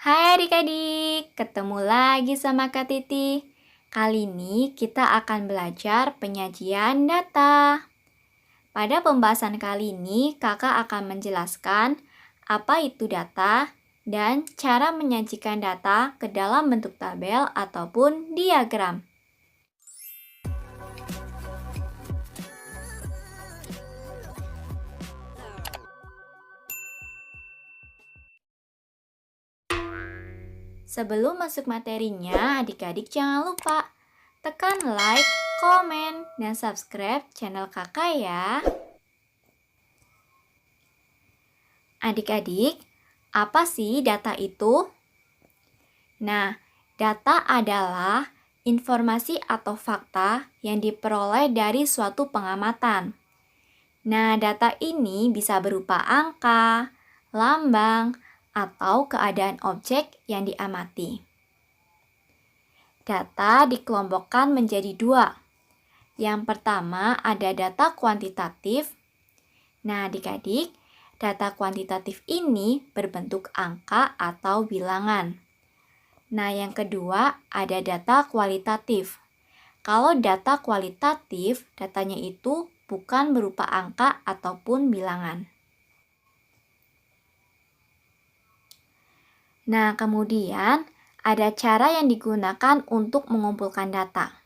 Hai adik-adik, ketemu lagi sama Kak Titi. Kali ini kita akan belajar penyajian data. Pada pembahasan kali ini, kakak akan menjelaskan apa itu data dan cara menyajikan data ke dalam bentuk tabel ataupun diagram. Sebelum masuk materinya, adik-adik jangan lupa tekan like, komen, dan subscribe channel kakak ya. Adik-adik, apa sih data itu? Nah, data adalah informasi atau fakta yang diperoleh dari suatu pengamatan. Nah, data ini bisa berupa angka, lambang, atau keadaan objek yang diamati. Data dikelompokkan menjadi dua. Yang pertama ada data kuantitatif. Nah, adik-adik, data kuantitatif ini berbentuk angka atau bilangan. Nah, yang kedua ada data kualitatif. Kalau data kualitatif, datanya itu bukan berupa angka ataupun bilangan. Nah, kemudian ada cara yang digunakan untuk mengumpulkan data.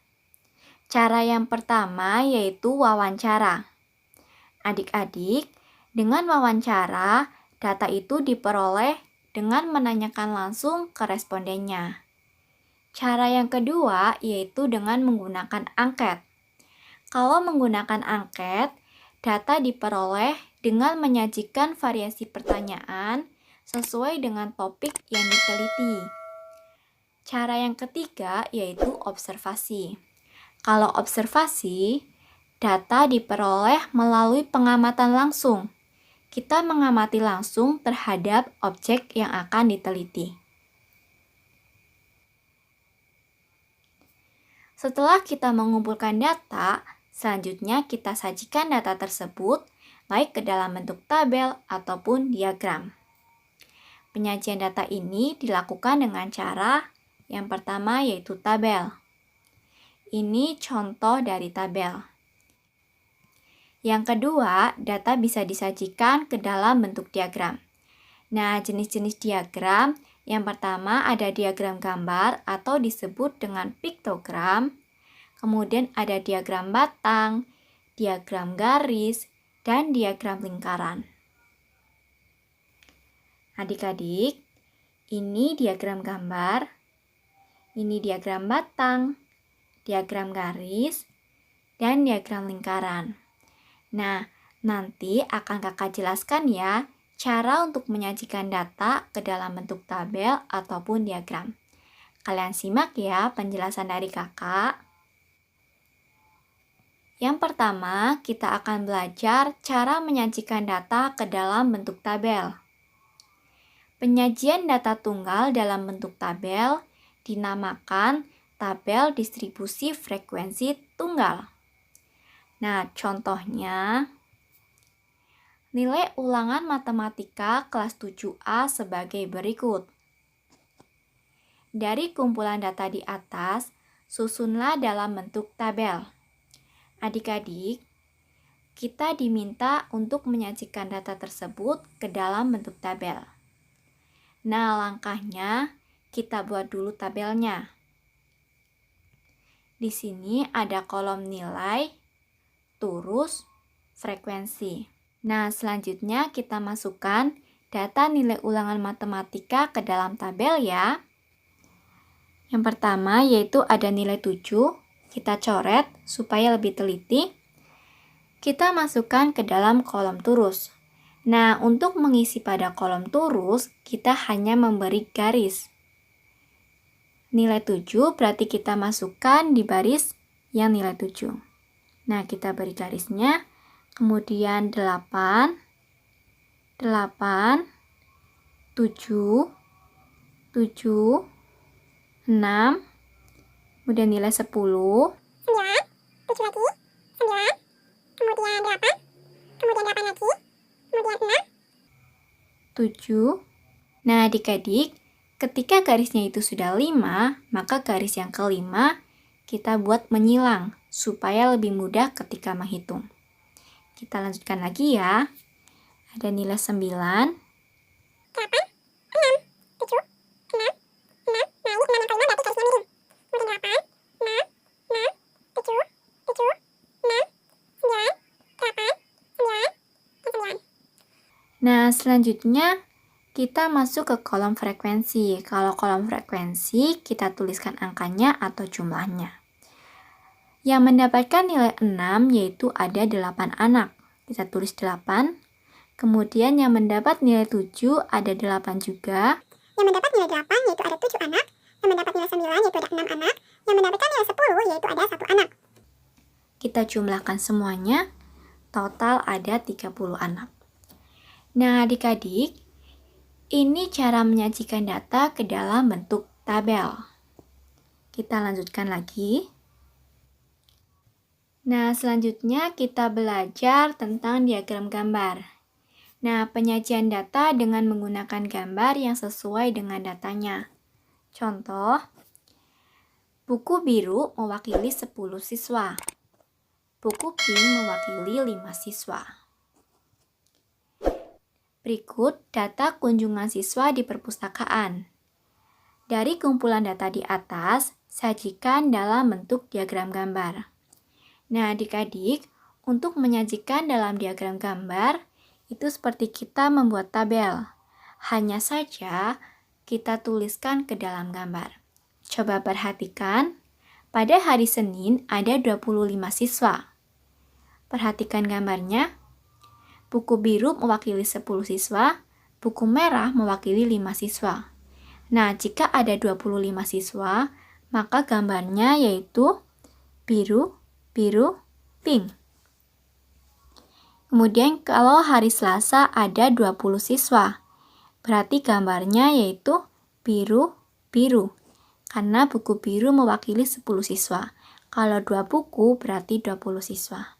Cara yang pertama yaitu wawancara. Adik-adik, dengan wawancara, data itu diperoleh dengan menanyakan langsung ke respondennya. Cara yang kedua yaitu dengan menggunakan angket. Kalau menggunakan angket, data diperoleh dengan menyajikan variasi pertanyaan sesuai dengan topik yang diteliti. Cara yang ketiga yaitu observasi. Kalau observasi, data diperoleh melalui pengamatan langsung. Kita mengamati langsung terhadap objek yang akan diteliti. Setelah kita mengumpulkan data, selanjutnya kita sajikan data tersebut baik ke dalam bentuk tabel ataupun diagram. Penyajian data ini dilakukan dengan cara yang pertama yaitu tabel. Ini contoh dari tabel. Yang kedua, data bisa disajikan ke dalam bentuk diagram. Nah, jenis-jenis diagram yang pertama ada diagram gambar atau disebut dengan piktogram. Kemudian ada diagram batang, diagram garis, dan diagram lingkaran. Adik-adik, ini diagram gambar, ini diagram batang, diagram garis, dan diagram lingkaran. Nah, nanti akan kakak jelaskan ya cara untuk menyajikan data ke dalam bentuk tabel ataupun diagram. Kalian simak ya penjelasan dari kakak. Yang pertama, kita akan belajar cara menyajikan data ke dalam bentuk tabel. Penyajian data tunggal dalam bentuk tabel dinamakan tabel distribusi frekuensi tunggal. Nah, contohnya nilai ulangan matematika kelas 7A sebagai berikut. Dari kumpulan data di atas, susunlah dalam bentuk tabel. Adik-adik, kita diminta untuk menyajikan data tersebut ke dalam bentuk tabel. Nah, langkahnya kita buat dulu tabelnya. Di sini ada kolom nilai, turus, frekuensi. Nah, selanjutnya kita masukkan data nilai ulangan matematika ke dalam tabel ya. Yang pertama yaitu ada nilai 7, kita coret supaya lebih teliti. Kita masukkan ke dalam kolom turus. Nah, untuk mengisi pada kolom turus, kita hanya memberi garis. Nilai 7 berarti kita masukkan di baris yang nilai 7. Nah, kita beri garisnya. Kemudian 8, 8, 7, 7, 6, kemudian nilai 10, 9, 7 lagi, 9, kemudian 8, kemudian 8 lagi, kemudian 6, 7. Nah, adik-adik, Ketika garisnya itu sudah 5, maka garis yang kelima kita buat menyilang supaya lebih mudah ketika menghitung. Kita lanjutkan lagi ya. Ada nilai 9, 8, 6, 7, 6, 6. Nah, ini 6 yang kelima berarti garisnya miring. Kemudian 8, 6, 6, 7, 7, 6, 9, 8, 9, dan 9. Nah, selanjutnya kita masuk ke kolom frekuensi. Kalau kolom frekuensi, kita tuliskan angkanya atau jumlahnya. Yang mendapatkan nilai 6 yaitu ada 8 anak. Kita tulis 8. Kemudian yang mendapat nilai 7 ada 8 juga. Yang mendapat nilai 8 yaitu ada 7 anak. Yang mendapat nilai 9 yaitu ada 6 anak. Yang mendapatkan nilai 10 yaitu ada 1 anak. Kita jumlahkan semuanya. Total ada 30 anak. Nah, adik-adik, ini cara menyajikan data ke dalam bentuk tabel. Kita lanjutkan lagi. Nah, selanjutnya kita belajar tentang diagram gambar. Nah, penyajian data dengan menggunakan gambar yang sesuai dengan datanya. Contoh, buku biru mewakili 10 siswa. Buku pink mewakili 5 siswa. Berikut data kunjungan siswa di perpustakaan. Dari kumpulan data di atas, sajikan dalam bentuk diagram gambar. Nah, adik-adik, untuk menyajikan dalam diagram gambar, itu seperti kita membuat tabel. Hanya saja, kita tuliskan ke dalam gambar. Coba perhatikan, pada hari Senin ada 25 siswa. Perhatikan gambarnya. Buku biru mewakili 10 siswa, buku merah mewakili 5 siswa. Nah, jika ada 25 siswa, maka gambarnya yaitu biru, biru, pink. Kemudian kalau hari Selasa ada 20 siswa, berarti gambarnya yaitu biru, biru. Karena buku biru mewakili 10 siswa. Kalau 2 buku berarti 20 siswa.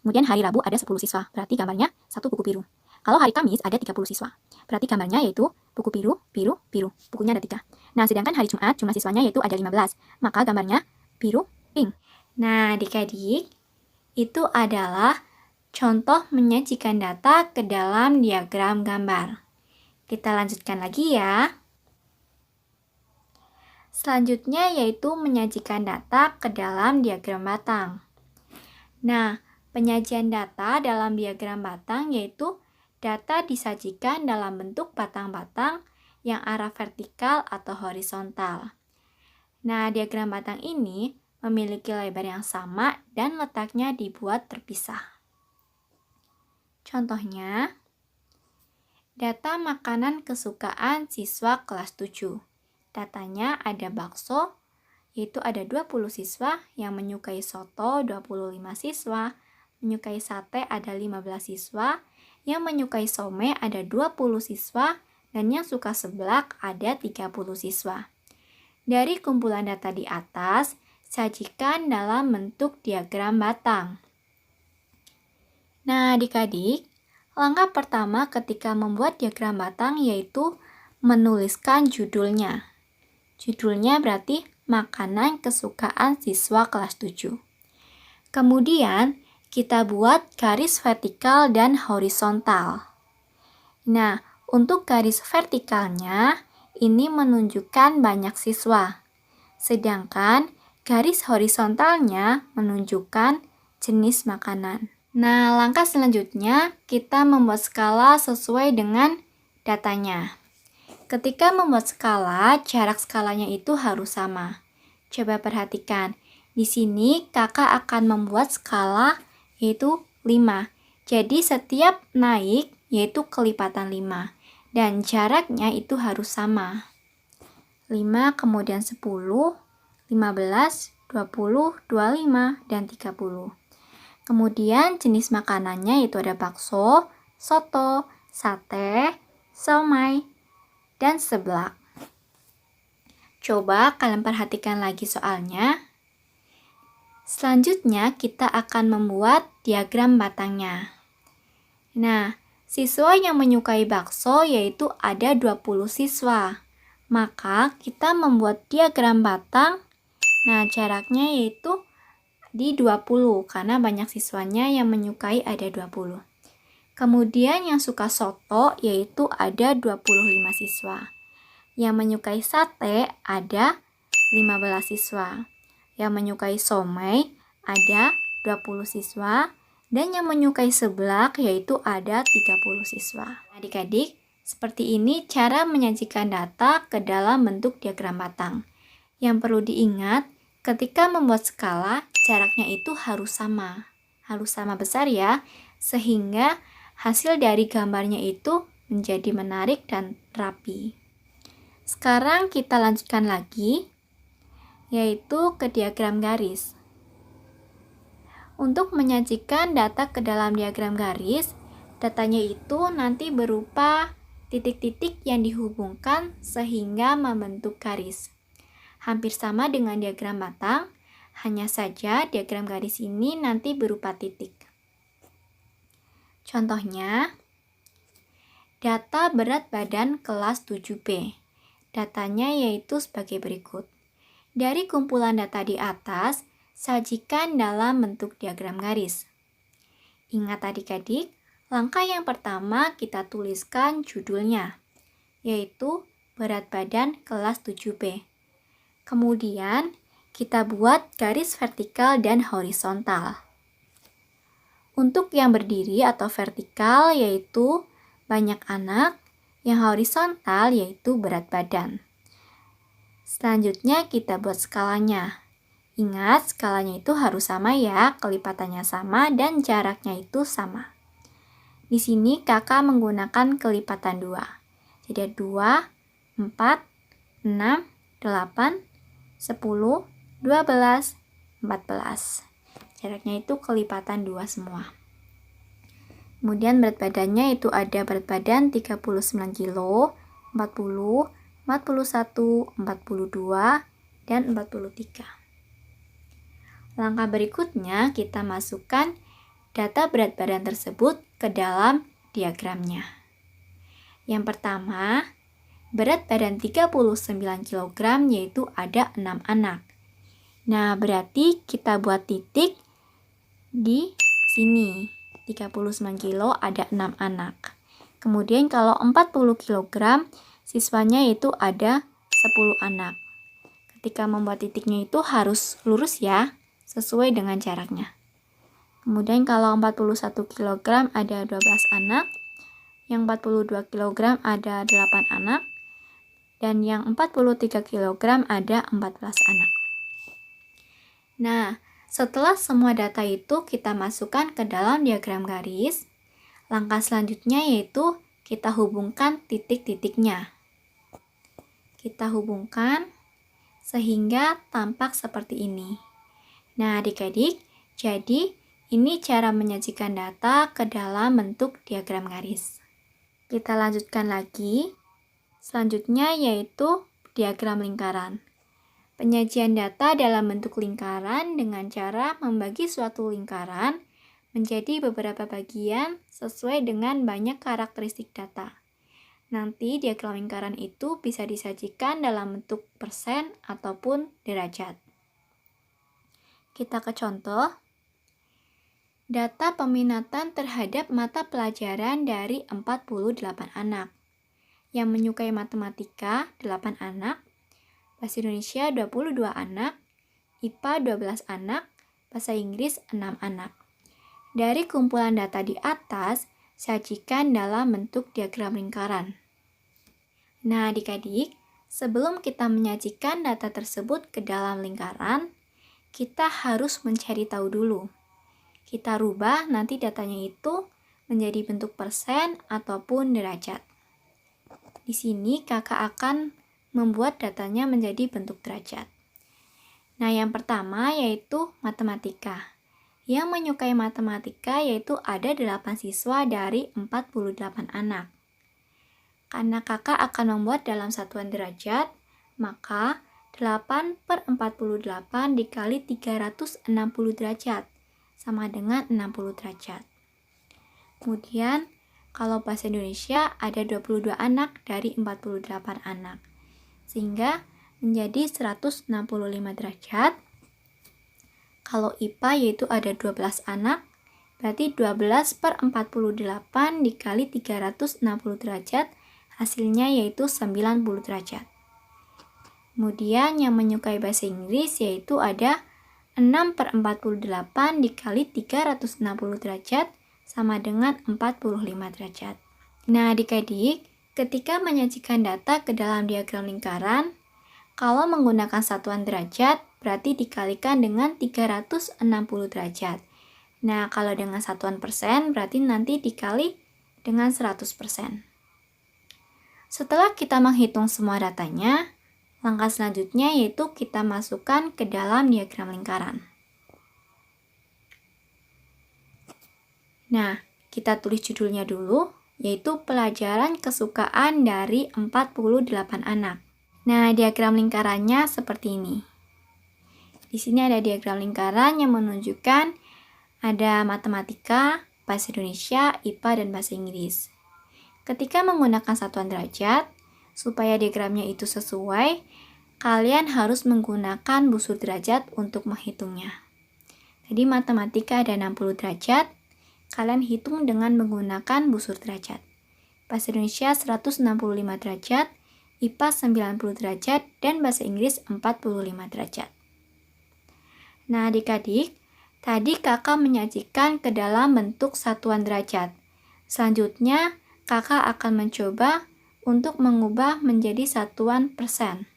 Kemudian hari Rabu ada 10 siswa, berarti gambarnya 1 buku biru. Kalau hari Kamis ada 30 siswa, berarti gambarnya yaitu buku biru, biru, biru. Bukunya ada 3. Nah, sedangkan hari Jumat jumlah siswanya yaitu ada 15, maka gambarnya biru, pink. Nah, adik-adik, itu adalah contoh menyajikan data ke dalam diagram gambar. Kita lanjutkan lagi ya. Selanjutnya yaitu menyajikan data ke dalam diagram batang. Nah, penyajian data dalam diagram batang yaitu data disajikan dalam bentuk batang-batang yang arah vertikal atau horizontal. Nah, diagram batang ini memiliki lebar yang sama dan letaknya dibuat terpisah. Contohnya, data makanan kesukaan siswa kelas 7. Datanya ada bakso, yaitu ada 20 siswa, yang menyukai soto 25 siswa, menyukai sate ada 15 siswa, yang menyukai somai ada 20 siswa, dan yang suka seblak ada 30 siswa. Dari kumpulan data di atas, sajikan dalam bentuk diagram batang. Nah, adik-adik, langkah pertama ketika membuat diagram batang yaitu menuliskan judulnya. Judulnya berarti makanan kesukaan siswa kelas 7. Kemudian, kita buat garis vertikal dan horizontal. Nah, untuk garis vertikalnya, ini menunjukkan banyak siswa. Sedangkan garis horizontalnya menunjukkan jenis makanan. Nah, langkah selanjutnya kita membuat skala sesuai dengan datanya. Ketika membuat skala, jarak skalanya itu harus sama. Coba perhatikan, di sini kakak akan membuat skala yaitu 5. Jadi setiap naik yaitu kelipatan 5. Dan jaraknya itu harus sama. 5, kemudian 10, 15, 20, 25, dan 30. Kemudian jenis makanannya yaitu ada bakso, soto, sate, somai, dan seblak. Coba kalian perhatikan lagi soalnya. Selanjutnya kita akan membuat diagram batangnya. Nah, siswa yang menyukai bakso yaitu ada 20 siswa. Maka kita membuat diagram batang. Nah, jaraknya yaitu di 20 karena banyak siswanya yang menyukai ada 20. Kemudian yang suka soto yaitu ada 25 siswa. Yang menyukai sate ada 15 siswa. Yang menyukai somai ada 20 siswa. Dan yang menyukai seblak yaitu ada 30 siswa. Adik-adik, seperti ini cara menyajikan data ke dalam bentuk diagram batang. Yang perlu diingat, ketika membuat skala, jaraknya itu harus sama. Harus sama besar ya, sehingga hasil dari gambarnya itu menjadi menarik dan rapi. Sekarang kita lanjutkan lagi, yaitu ke diagram garis. Untuk menyajikan data ke dalam diagram garis, datanya itu nanti berupa titik-titik yang dihubungkan sehingga membentuk garis. Hampir sama dengan diagram batang, hanya saja diagram garis ini nanti berupa titik. Contohnya, data berat badan kelas 7B. Datanya yaitu sebagai berikut. Dari kumpulan data di atas, sajikan dalam bentuk diagram garis. Ingat adik-adik, langkah yang pertama kita tuliskan judulnya, yaitu berat badan kelas 7B. Kemudian, kita buat garis vertikal dan horizontal. Untuk yang berdiri atau vertikal yaitu banyak anak, yang horizontal yaitu berat badan. Selanjutnya kita buat skalanya. Ingat, skalanya itu harus sama ya, kelipatannya sama dan jaraknya itu sama. Di sini kakak menggunakan kelipatan 2. Jadi 2, 4, 6, 8, 10, 12, 14. Jaraknya itu kelipatan 2 semua. Kemudian berat badannya itu ada berat badan 39 kilo, 40, 41, 42, dan 43. Langkah berikutnya kita masukkan data berat badan tersebut ke dalam diagramnya. Yang pertama, berat badan 39 kg yaitu ada 6 anak. Nah, berarti kita buat titik di sini. 39 kilo ada 6 anak. Kemudian kalau 40 kg, siswanya itu ada 10 anak. Ketika membuat titiknya itu harus lurus ya, sesuai dengan jaraknya. Kemudian kalau 41 kg ada 12 anak, yang 42 kg ada 8 anak, dan yang 43 kg ada 14 anak. Nah, setelah semua data itu kita masukkan ke dalam diagram garis, langkah selanjutnya yaitu kita hubungkan titik-titiknya. Kita hubungkan sehingga tampak seperti ini. Nah, adik-adik, jadi ini cara menyajikan data ke dalam bentuk diagram garis. Kita lanjutkan lagi. Selanjutnya yaitu diagram lingkaran. Penyajian data dalam bentuk lingkaran dengan cara membagi suatu lingkaran menjadi beberapa bagian sesuai dengan banyak karakteristik data. Nanti diagram lingkaran itu bisa disajikan dalam bentuk persen ataupun derajat. Kita ke contoh. Data peminatan terhadap mata pelajaran dari 48 anak. Yang menyukai matematika 8 anak, Bahasa Indonesia 22 anak, IPA 12 anak, Bahasa Inggris 6 anak. Dari kumpulan data di atas, sajikan dalam bentuk diagram lingkaran. Nah, adik-adik, sebelum kita menyajikan data tersebut ke dalam lingkaran, kita harus mencari tahu dulu. Kita rubah nanti datanya itu menjadi bentuk persen ataupun derajat. Di sini kakak akan membuat datanya menjadi bentuk derajat. Nah, yang pertama yaitu matematika. Yang menyukai matematika yaitu ada 8 siswa dari 48 anak. Karena kakak akan membuat dalam satuan derajat, maka 8/48 dikali 360 derajat, sama dengan 60 derajat. Kemudian, kalau bahasa Indonesia ada 22 anak dari 48 anak. sehingga menjadi 165 derajat. Kalau IPA yaitu ada 12 anak, berarti 12 per 48 dikali 360 derajat, hasilnya yaitu 90 derajat. Kemudian yang menyukai bahasa Inggris yaitu ada 6 per 48 dikali 360 derajat sama dengan 45 derajat. Nah adik-adik, ketika menyajikan data ke dalam diagram lingkaran, kalau menggunakan satuan derajat, berarti dikalikan dengan 360 derajat. Nah, kalau dengan satuan persen, berarti nanti dikali dengan 100%. Setelah kita menghitung semua datanya, langkah selanjutnya yaitu kita masukkan ke dalam diagram lingkaran. Nah, kita tulis judulnya dulu, yaitu pelajaran kesukaan dari 48 anak. Nah, diagram lingkarannya seperti ini. Di sini ada diagram lingkaran yang menunjukkan ada matematika, bahasa Indonesia, IPA, dan bahasa Inggris. Ketika menggunakan satuan derajat, supaya diagramnya itu sesuai, kalian harus menggunakan busur derajat untuk menghitungnya. Jadi matematika ada 60 derajat, kalian hitung dengan menggunakan busur derajat. Bahasa Indonesia 165 derajat, IPA 90 derajat, dan bahasa Inggris 45 derajat. Nah adik-adik, tadi kakak menyajikan ke dalam bentuk satuan derajat. Selanjutnya, kakak akan mencoba untuk mengubah menjadi satuan persen.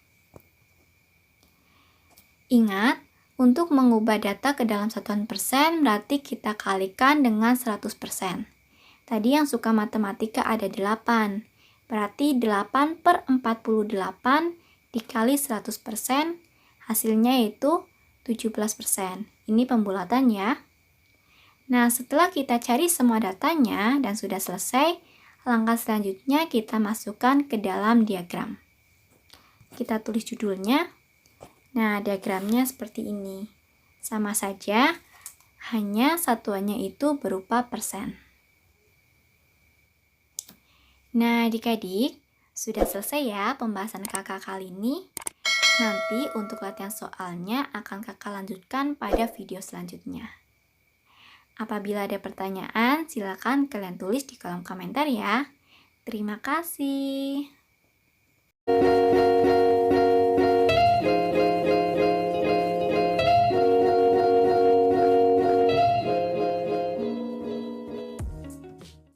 Ingat, untuk mengubah data ke dalam satuan persen berarti kita kalikan dengan 100%. Tadi yang suka matematika ada 8. Berarti 8 per 48 dikali 100%, hasilnya yaitu 17%. Ini pembulatan ya. Nah, setelah kita cari semua datanya dan sudah selesai, langkah selanjutnya kita masukkan ke dalam diagram. Kita tulis judulnya. Nah, diagramnya seperti ini. Sama saja, hanya satuannya itu berupa persen. Nah, adik-adik, sudah selesai ya pembahasan kakak kali ini. Nanti untuk latihan soalnya akan kakak lanjutkan pada video selanjutnya. Apabila ada pertanyaan, silakan kalian tulis di kolom komentar ya. Terima kasih.